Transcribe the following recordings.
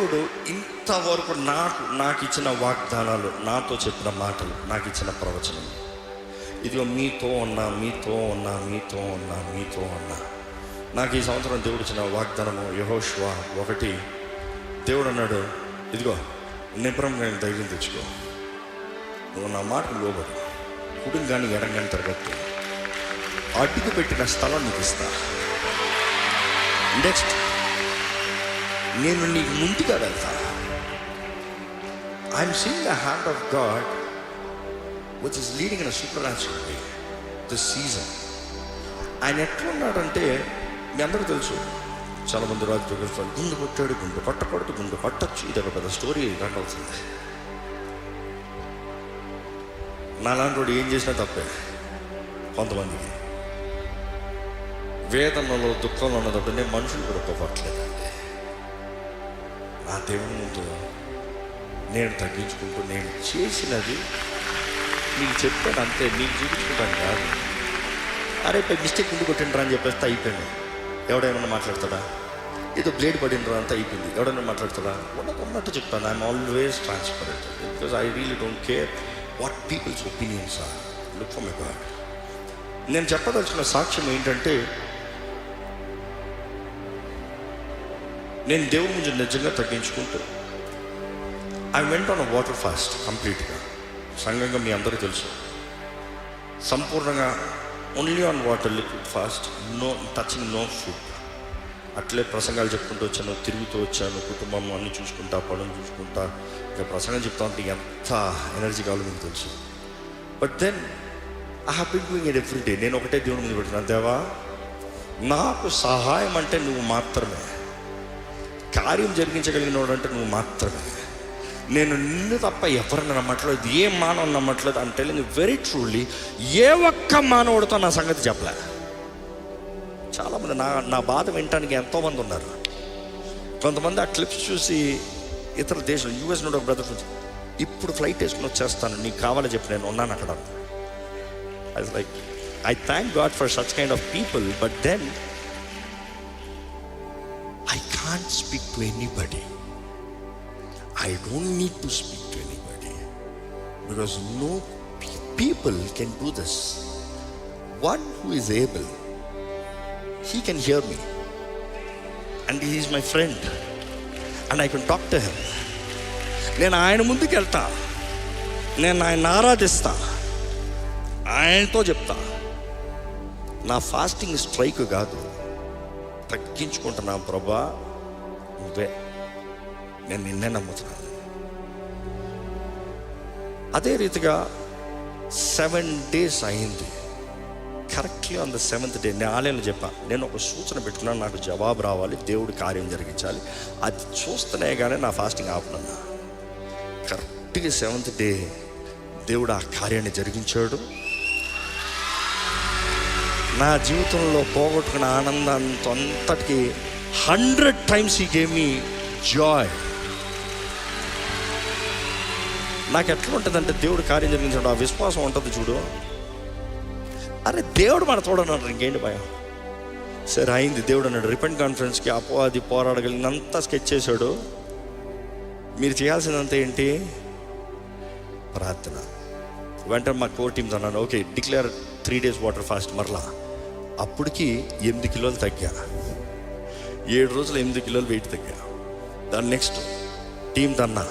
దేవుడు ఇంతవరకు నాకు ఇచ్చిన వాగ్దానాలు, నాతో చెప్పిన మాటలు, నాకు ఇచ్చిన ప్రవచనం, ఇదిగో మీతో ఉన్నా, మీతో ఉన్నా, మీతో ఉన్నా, మీతో ఉన్నా. నాకు ఈ సంవత్సరం దేవుడు ఇచ్చిన వాగ్దానము యెహోషువ 1, దేవుడు అన్నాడు, ఇదిగో నిబ్రంగా ధైర్యం తెచ్చుకో, నువ్వు నా మాటకు లోబడు, కుడిని కానీ ఎడం కానీ తరగట్టు, అడ్డుకు పెట్టిన స్థలం నీకు ఇస్తా. నెక్స్ట్ నేను నీకు ముందుగా వెళ్తా. I'm seeing the hand of God which is leading in a supernatural way this season. ఆయన ఎట్లున్నాడంటే మీ అందరూ తెలుసు, చాలామంది రాజు గుండు కొట్టాడు, గుండు కొట్టకూడదు, గుండు కొట్టచ్చు, ఇది ఒక పెద్ద స్టోరీ రన్ అవుతుంది. నాలాంటి వాడు ఏం చేసినా తప్పే. కొంతమందికి వేదనలో దుఃఖంలో ఉన్నప్పుడు నేను మనుషులు కూడా ఒప్పుకోవట్లేదండి. నా దేవుని ముందు నేను తగ్గించుకుంటూ నేను చేసినది నీకు చెప్పాను అంతే, నీకు చూపించుకుంటాను కాదు. అరే మిస్టేక్ ముందు కొట్టిండ్రా అని చెప్పేస్తే అయిపోయింది. ఎవడేమన్నా మాట్లాడతాడా? ఏదో బ్లేడ్ పడిండ్రా అంతా అయిపోయింది. ఎవడైనా మాట్లాడతాడా? ఉన్నట్టు చెప్తాను. I'm always transparent because I really don't care what peoples opinions are. Look for my God. నేను చెప్పదలసిన సాక్ష్యం ఏంటంటే, నేను దేవుని ముందు నిజంగా తగ్గించుకుంటూ I went on a water fast కంప్లీట్గా. సంఘంగా మీ అందరూ తెలుసు, సంపూర్ణంగా only on water, liquid fast, no touching, no food. అట్లే ప్రసంగాలు చెప్పుకుంటూ వచ్చాను, తిరుగుతూ వచ్చాను, కుటుంబం అన్నీ చూసుకుంటా, పనులు చూసుకుంటా. ఇక ప్రసంగం చెప్తా ఉంటే ఎంత ఎనర్జీ కావాలో మీకు తెలుసు. But then I have been doing it every day. నేను ఒకటే దేవుని ముందు పెడుతున్నాను, దేవా నాకు సహాయం అంటే నువ్వు మాత్రమే, కార్యం జరిగించగలిగిన వాడు అంటే నువ్వు మాత్రమే. నేను నిన్ను తప్ప ఎవరిని నమ్మట్లేదు, ఏ మానవుని నమ్మట్లేదు. అంటే వెరీ ట్రూలీ ఏ ఒక్క మానవుడితో నా సంగతి చెప్పలే. చాలామంది నా బాధ వినటానికి ఎంతోమంది ఉన్నారు. కొంతమంది ఆ క్లిప్స్ చూసి ఇతర దేశాలు, యూఎస్ నుండి ఒక బ్రదర్ ఇప్పుడు ఫ్లైట్ వేసుకుని వచ్చేస్తాను, నీకు కావాలని చెప్పి నేను ఉన్నాను అక్కడ. I was like, I thank God for such kind of people, but then I can't speak to anybody. I don't need to speak to anybody because no people can do this. One who is able, he can hear me and he is my friend and I can talk to him. నేను ఆయన ముందుకు వెళ్తా, నేను ఆయన ఆరాధిస్తా, ఆయనతో చెప్తా. నా fasting strike కాదు, తగ్గించుకుంటున్నా. ప్రభా నువ్వే, నేను నిన్నే నమ్ముతున్నాను. అదే రీతిగా 7 days అయింది. కరెక్ట్గా ఆన్ ద 7th day నేను ఆలయంలో చెప్పాను, నేను ఒక సూచన పెట్టుకున్నాను, నాకు జవాబు రావాలి, దేవుడి కార్యం జరిగించాలి. అది చూస్తేనే కానీ నా ఫాస్టింగ్ ఆపునన్నా. కరెక్ట్గా 7th day దేవుడు ఆ కార్యాన్ని జరిగించాడు. నా జీవితంలో పోగొట్టుకున్న ఆనందాన్ని అంతటికి 100 times he gave me joy. నాకు ఎట్లా ఉంటుందంటే, దేవుడు కార్యం జరిగించాడు, ఆ విశ్వాసం ఉంటుంది చూడు. అరే దేవుడు మన తోడన్నాడు, ఇంకేంటి భయం. సరే అయింది. దేవుడు అన్నాడు, రిపెంట్ కాన్ఫరెన్స్కి అపవాది పోరాడగలిగినంత స్కెచ్ చేశాడు. మీరు చేయాల్సిందంతా ఏంటి? ప్రార్థన. వెంటనే మా కోర్ టీమ్స్ అన్నాను, okay declare 3 days water fast. మరలా అప్పటికి 8 kilos తగ్గా. 7 రోజులు 8 kilos వెయిట్ తగ్గా. దాని నెక్స్ట్ టీమ్ అన్నా,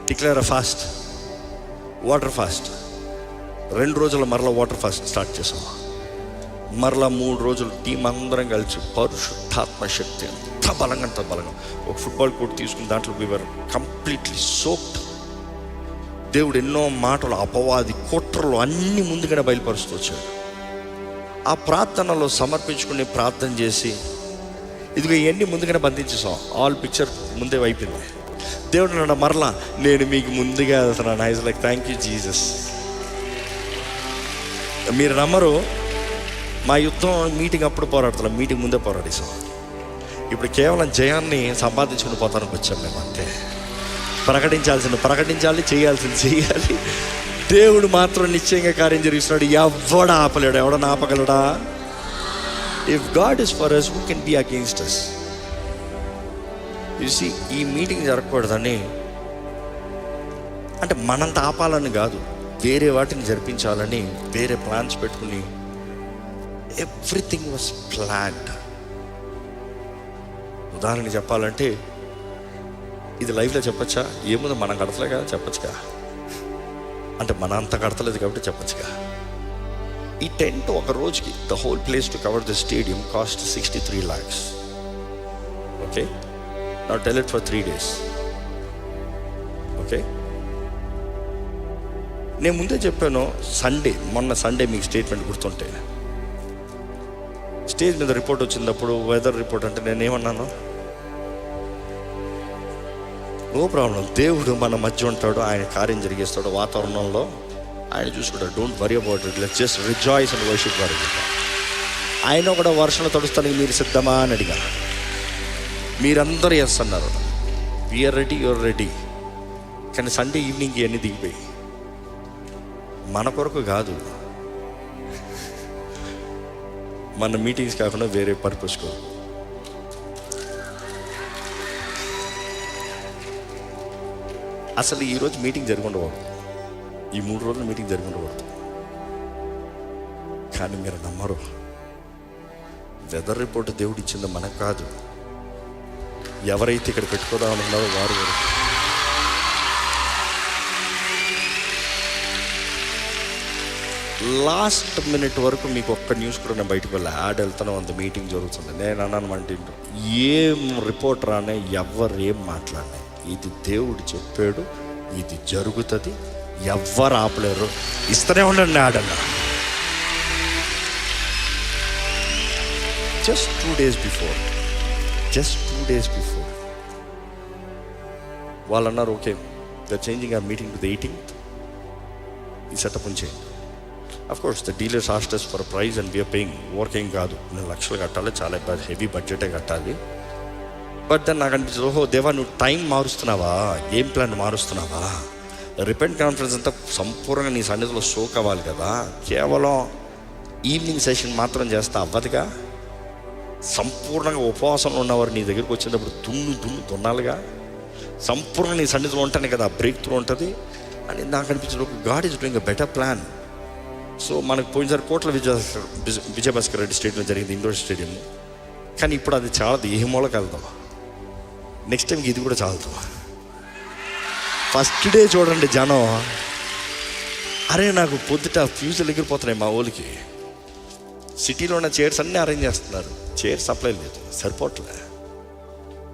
declare a fast, water fast. 2 రోజులు మరలా వాటర్ ఫాస్ట్ స్టార్ట్ చేసాం. మరలా 3 రోజులు టీం అందరం కలిసి పరిశుద్ధాత్మ శక్తి అంత బలంగా ఒక ఫుట్బాల్ కోర్ట్ తీసుకుని దాంట్లో వీవర్ కంప్లీట్లీ సోక్డ్. దేవుడు ఎన్నో మాటలు, అపవాది కుట్రలు అన్నీ ముందుగానే బయలుపరుస్తూ వచ్చాడు. ఆ ప్రార్థనలో సమర్పించుకుని ప్రార్థన చేసి, ఇదిగో ఇవన్నీ ముందుగానే బంధించేసాం. ఆల్ పిక్చర్ ముందే అయిపోయింది. దేవుడు నన్ను మరలా, నేను మీకు ముందుగా వెళ్తున్నాను. I was like, thank you Jesus. మీరు నమ్మరు, మా యుద్ధం మీటింగ్ అప్పుడు పోరాడుతున్నాం, మీటింగ్ ముందే పోరాడేసాం. ఇప్పుడు కేవలం జయాన్ని సంపాదించుకుని పోతానికి వచ్చాం మేము అంతే. ప్రకటించాలి, చేయాలి. దేవుడు మాత్రం నిశ్చయంగా కార్యం జరిగిస్తున్నాడు. ఎవడు ఆపలేడు. ఎవడన్నా ఆపగలడా? If God is for us, who can be against us? చూసి ఈ మీటింగ్ జరగకూడదని, అంటే మనంత ఆపాలని కాదు, వేరే వాటిని జరిపించాలని వేరే ప్లాన్స్ పెట్టుకుని ఎవ్రీథింగ్ వాజ్ ప్లాన్డ్. ఉదాహరణ చెప్పాలంటే, ఇది లైవ్లో చెప్పచ్చా? ఏముందో మనం కడతలేగా, చెప్పచ్చుగా. అంటే మన అంత కడతలేదు కాబట్టి చెప్పచ్చుగా. ఈ టెంట్ ఒక రోజుకి, the whole place to cover the stadium cost 63 lakhs. Okay, now tell it for 3 days. Okay, నేను ముందే చెప్పాను, మొన్న సండే మీకు స్టేట్మెంట్ గుర్తుంటే, స్టేజ్ మీద రిపోర్ట్ వచ్చినప్పుడు వెదర్ రిపోర్ట్ అంటే నేనేమన్నాను? నో ప్రాబ్లం, దేవుడు మన మధ్య ఉంటాడు, ఆయన కార్యం జరిగేస్తాడు, వాతావరణంలో ఆయన చూసుకుంటాడు, don't worry about it, let's just rejoice and worship God. ఆయన కూడా వర్షంలో తడుస్తానికి మీరు సిద్ధమా అని అడిగా. మీరందరూ చేస్తున్నారు, వీఆర్ రెడీ, యూఆర్ రెడీ. కానీ సండే ఈవినింగ్ ఇవన్నీ దిగిపోయి మన కొరకు కాదు, మన మీటింగ్స్ కాకుండా వేరే పర్పస్ కొరకు. అసలు ఈరోజు మీటింగ్ జరిగి ఉండకూడదు, ఈ 3 రోజులు మీటింగ్ జరిగి ఉండకూడదు. కానీ మీరు నమ్మరు, వెదర్ రిపోర్ట్ దేవుడు ఇచ్చింది మనకు కాదు. ఎవరైతే ఇక్కడ పెట్టుకోదామన్నారో వారు లాస్ట్ మినిట్ వరకు మీకు ఒక్క న్యూస్ కూడా నేను బయటకు వెళ్ళి యాడ్ వెళ్తాను, అంత మీటింగ్ జరుగుతుంది. నేను అన్నాను అంటే, ఏం రిపోర్ట్ రానే, ఎవరు ఏం మాట్లాడినా, ఇది దేవుడు చెప్పాడు, ఇది జరుగుతుంది, ఎవ్వరు ఆపలేరు, ఇస్తూనే ఉండండి ఆడన్నా. జస్ట్ 2 days బిఫోర్ వాళ్ళు అన్నారు, okay the changing our meeting to the 18th, ఈ సెటప్ ఉంచేయండి. Of course the dealers asked us for price and we're paying. Working కాదు, 2 లక్షలు కట్టాలి, చాలా హెవీ బడ్జెటే కట్టాలి. బట్ దెన్ నాకు అనిపించింది, ఓహో దేవా, నువ్వు టైం మారుస్తున్నావా, గేమ్ ప్లాన్ మారుస్తున్నావా? రిపెంట్ కాన్ఫరెన్స్ అంతా సంపూర్ణంగా నీ సన్నిధిలో షో కావాలి కదా, కేవలం ఈవినింగ్ సెషన్ మాత్రం చేస్తా అవ్వదుగా. సంపూర్ణంగా ఉపవాసంలో ఉన్నవారు నీ దగ్గరికి వచ్చినప్పుడు దున్నాలిగా. సంపూర్ణంగా నీ సన్నిధిలో ఉంటానే కదా బ్రేక్ త్రూ ఉంటుంది అని నాకు అనిపించింది. God is doing a better plan. So మనకు పోయినసారి కోట్ల విజయభాస్కర్ రెడ్డి స్టేడియంలో జరిగింది, ఇండోర్ స్టేడియం. కానీ ఇప్పుడు అది చాలదు, ఏ మూలకి వెళ్దాం. నెక్స్ట్ టైంకి ఇది కూడా చాలదు. ఫస్ట్ డే చూడండి జనం, అరే నాకు పొద్దుట ఫ్యూజులు ఎగిరిపోతున్నాయి మా ఊరికి. సిటీలో ఉన్న చైర్స్ అన్నీ అరేంజ్ చేస్తున్నారు, చైర్ సప్లై లేదు, సరిపోవట్లే.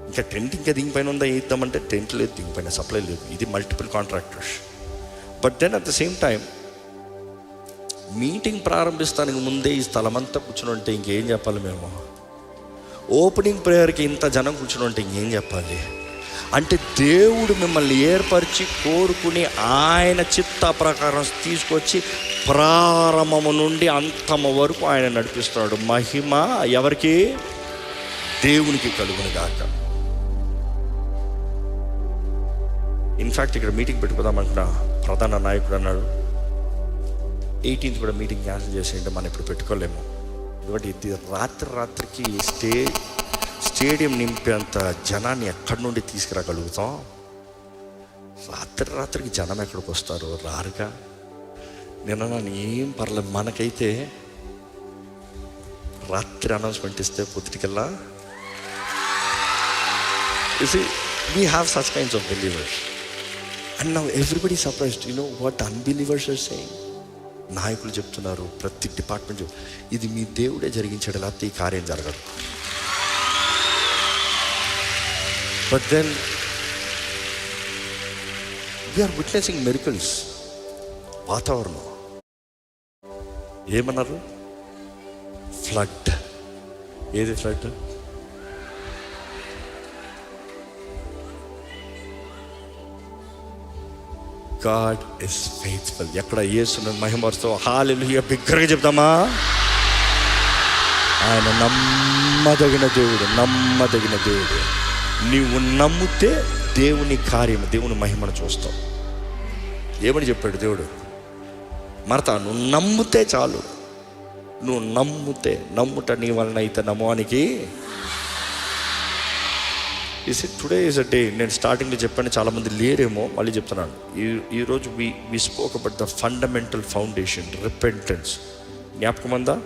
ఇంకా టెంట్ ఇంకా దిగిపోయిన ఉందా ఇద్దామంటే టెంట్ లేదు, దిగిపోయిన సప్లై లేదు. ఇది multiple contractors. But then at the same time meeting ప్రారంభిస్తానికి ముందే ఈ స్థలం అంతా కూర్చుని ఉంటే ఇంకేం చెప్పాలి మేము? ఓపెనింగ్ ప్రేయర్కి ఇంత జనం కూర్చుని ఉంటే ఇంకేం చెప్పాలి? అంటే దేవుడు మిమ్మల్ని ఏర్పరిచి కోరుకుని ఆయన చిత్త ప్రకారం తీసుకొచ్చి ప్రారంభము నుండి అంతము వరకు ఆయన నడిపిస్తున్నాడు. మహిమ ఎవరికి? దేవునికి కలుగును గాక. ఇన్ఫ్యాక్ట్ ఇక్కడ మీటింగ్ పెట్టుకుందామంటున్నా ప్రధాన నాయకుడు అన్నాడు, 18th కూడా మీటింగ్ క్యాన్సిల్ చేసేయండి, మనం ఇప్పుడు పెట్టుకోలేము. ఎందుకంటే ఇది రాత్రికి స్టేడియం నింపేంత జనాన్ని ఎక్కడి నుండి తీసుకురాగలుగుతాం? రాత్రికి జనం ఎక్కడికి వస్తారు? రారుగా. నేను ఏం పర్లేదు, మనకైతే రాత్రి అనౌన్స్మెంట్ ఇస్తే పొద్దుటికల్లా. You see, we have such kinds of believers. And now everybody is surprised. You know what unbelievers are saying? నాయకులు చెప్తున్నారు, ప్రతి డిపార్ట్మెంట్, ఇది మీ దేవుడే జరిగించాడు, లేకపోతే ఈ కార్యం జరగదు. But then we're witnessing miracles. వాతావరణం ఏమన్నారు? ఫ్లడ్. ఏది ఫ్లడ్? God is faithful. ఎక్కడ యేసును మహిమపరుస్తూ హల్లెలూయా బిగ్గరగా చెప్తామా? ఆయన నమ్మదగిన దేవుడు. నీవు నమ్మితే దేవుని కార్యం, దేవుని మహిమను చూస్తావు. ఏమని చెప్పాడు దేవుడు? మరత నువ్వు నమ్మితే చాలు. నువ్వు నమ్ముట నీ వలన అయితే నమ్మవానికి is it today is a day. నేను స్టార్టింగ్లో చెప్పాను, చాలామంది లేరేమో, మళ్ళీ చెప్తున్నాను. ఈరోజు we spoke about the fundamental foundation, repentance. జ్ఞాపకం ఉందా?